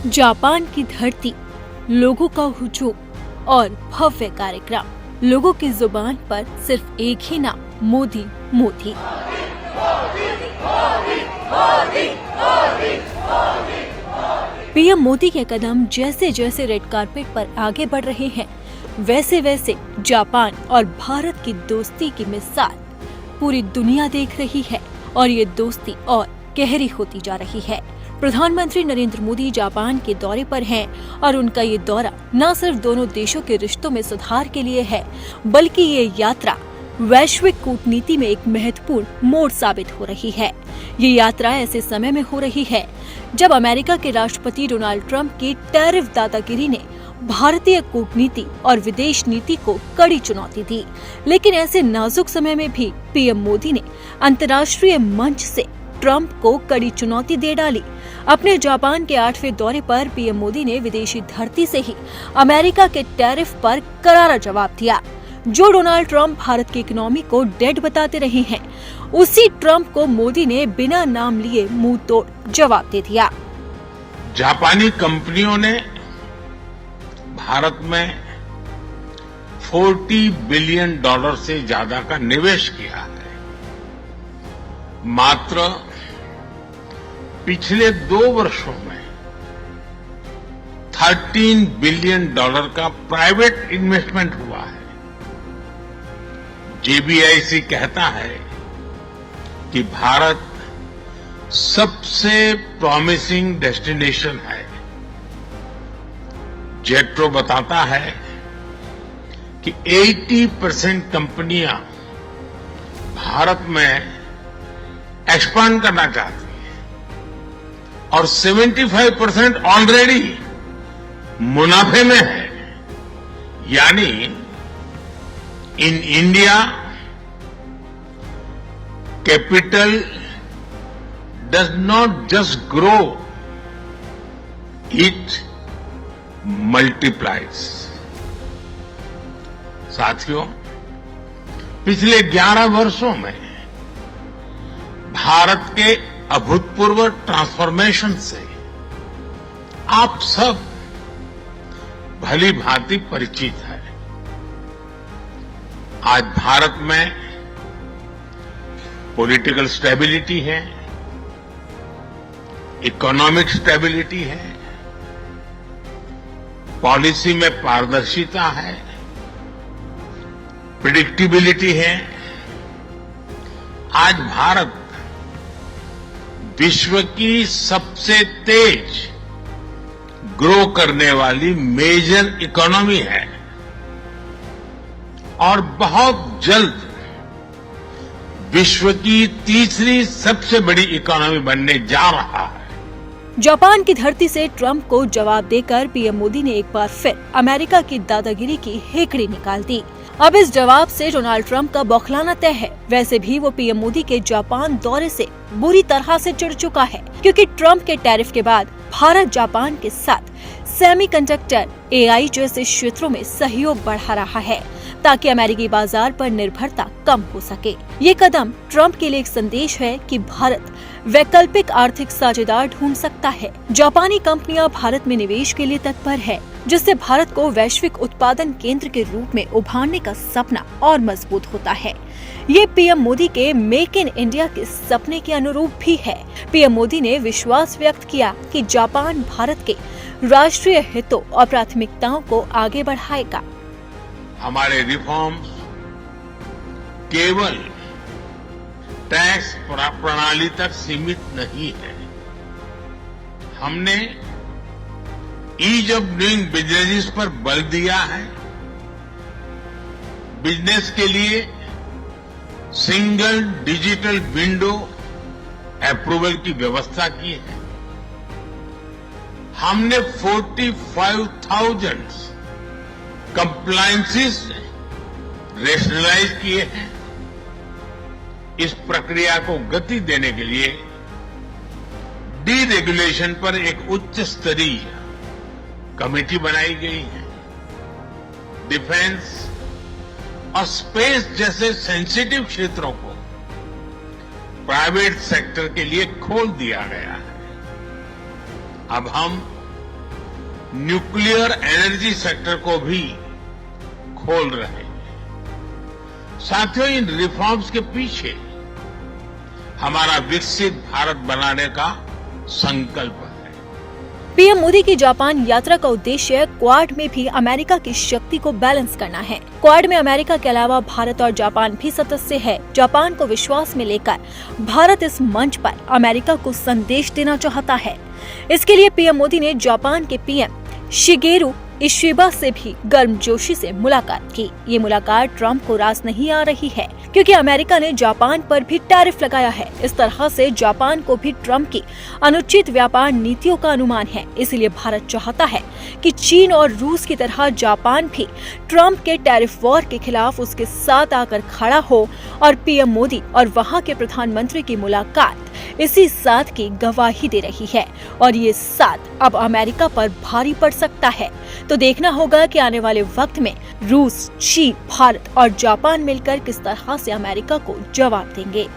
Japan की धरती, लोगों का हुजूम और भव्य कार्यक्रम। लोगों की जुबान पर सिर्फ एक ही नाम, मोदी मोदी। पीएम मोदी के कदम जैसे जैसे रेड कारपेट पर आगे बढ़ रहे हैं, वैसे वैसे जापान और भारत की दोस्ती की मिसाल पूरी दुनिया देख रही है और ये दोस्ती और गहरी होती जा रही है। प्रधानमंत्री नरेंद्र मोदी जापान के दौरे पर हैं और उनका ये दौरा न सिर्फ दोनों देशों के रिश्तों में सुधार के लिए है, बल्कि ये यात्रा वैश्विक कूटनीति में एक महत्वपूर्ण मोड़ साबित हो रही है। ये यात्रा ऐसे समय में हो रही है जब अमेरिका के राष्ट्रपति डोनाल्ड ट्रंप की टैरिफ दादागिरी ने भारतीय कूटनीति और विदेश नीति को कड़ी चुनौती दी। लेकिन ऐसे नाजुक समय में भी पीएम मोदी ने अंतर्राष्ट्रीय मंच से ट्रंप को कड़ी चुनौती दे डाली। अपने जापान के 8वें दौरे पर पीएम मोदी ने विदेशी धरती से ही अमेरिका के टैरिफ पर करारा जवाब दिया। जो डोनाल्ड ट्रंप भारत की इकोनॉमी को डेड बताते रहे हैं, उसी ट्रंप को मोदी ने बिना नाम लिए मुंह तोड़ जवाब दे दिया। जापानी कंपनियों ने भारत में $40 बिलियन से ज्यादा का निवेश किया है। मात्र पिछले 2 वर्षों में $13 बिलियन का प्राइवेट इन्वेस्टमेंट हुआ है। जेबीआईसी कहता है कि भारत सबसे प्रॉमिसिंग डेस्टिनेशन है। जेट्रो बताता है कि 80% कंपनियां भारत में एक्सपांड करना चाहती है और 75% ऑलरेडी मुनाफे में है। यानी in India capital does not just grow, it multiplies. साथियों, पिछले 11 वर्षों में भारत के अभूतपूर्व ट्रांसफॉर्मेशन से आप सब भली भांति परिचित है। आज भारत में पॉलिटिकल स्टेबिलिटी है, इकोनॉमिक स्टेबिलिटी है, पॉलिसी में पारदर्शिता है, प्रिडिक्टिबिलिटी है। आज भारत विश्व की सबसे तेज ग्रो करने वाली मेजर इकोनॉमी है और बहुत जल्द विश्व की तीसरी सबसे बड़ी इकोनॉमी बनने जा रहा है। जापान की धरती से ट्रंप को जवाब देकर पीएम मोदी ने एक बार फिर अमेरिका की दादागिरी की हेकड़ी निकाल दी। अब इस जवाब से डोनाल्ड ट्रंप का बौखलाना तय है। वैसे भी वो पीएम मोदी के जापान दौरे से बुरी तरह से चिढ़ चुका है, क्योंकि ट्रंप के टैरिफ के बाद भारत जापान के साथ सेमीकंडक्टर, एआई जैसे क्षेत्रों में सहयोग बढ़ा रहा है ताकि अमेरिकी बाजार पर निर्भरता कम हो सके। ये कदम ट्रंप के लिए एक संदेश है कि भारत वैकल्पिक आर्थिक साझेदार ढूंढ सकता है। जापानी कंपनियां भारत में निवेश के लिए तत्पर है, जिससे भारत को वैश्विक उत्पादन केंद्र के रूप में उभारने का सपना और मजबूत होता है। ये पीएम मोदी के मेक इन इंडिया के सपने के अनुरूप भी है। पीएम मोदी ने विश्वास व्यक्त किया कि जापान भारत के राष्ट्रीय हितों और प्राथमिकताओं को आगे बढ़ाएगा। हमारे रिफॉर्म्स केवल टैक्स प्रणाली तक सीमित नहीं है। हमने ईज ऑफ डूइंग बिजनेस पर बल दिया है। बिजनेस के लिए सिंगल डिजिटल विंडो अप्रूवल की व्यवस्था की है। हमने 45,000 कंप्लायंसेस रेशनलाइज किए हैं। इस प्रक्रिया को गति देने के लिए डीरेगुलेशन पर एक उच्च स्तरीय कमेटी बनाई गई है। डिफेंस और स्पेस जैसे सेंसिटिव क्षेत्रों को प्राइवेट सेक्टर के लिए खोल दिया गया है। अब हम न्यूक्लियर एनर्जी सेक्टर को भी खोल रहे हैं। साथियों, इन रिफॉर्म्स के पीछे हमारा विकसित भारत बनाने का संकल्प है। पीएम मोदी की जापान यात्रा का उद्देश्य क्वाड में भी अमेरिका की शक्ति को बैलेंस करना है। क्वाड में अमेरिका के अलावा भारत और जापान भी सदस्य है। जापान को विश्वास में लेकर भारत इस मंच पर अमेरिका को संदेश देना चाहता है। इसके लिए पीएम मोदी ने जापान के पीएम शिगेरू इशिबा से भी गर्मजोशी से मुलाकात की। ये मुलाकात ट्रंप को रास नहीं आ रही है, क्योंकि अमेरिका ने जापान पर भी टैरिफ लगाया है। इस तरह से जापान को भी ट्रंप की अनुचित व्यापार नीतियों का अनुमान है। इसलिए भारत चाहता है कि चीन और रूस की तरह जापान भी ट्रंप के टैरिफ वॉर के खिलाफ उसके साथ आकर खड़ा हो, और पीएम मोदी और वहां के प्रधानमंत्री की मुलाकात इसी साथ की गवाही दे रही है। और ये साथ अब अमेरिका पर भारी पड़ सकता है। तो देखना होगा कि आने वाले वक्त में रूस, चीन, भारत और जापान मिलकर किस तरह से अमेरिका को जवाब देंगे।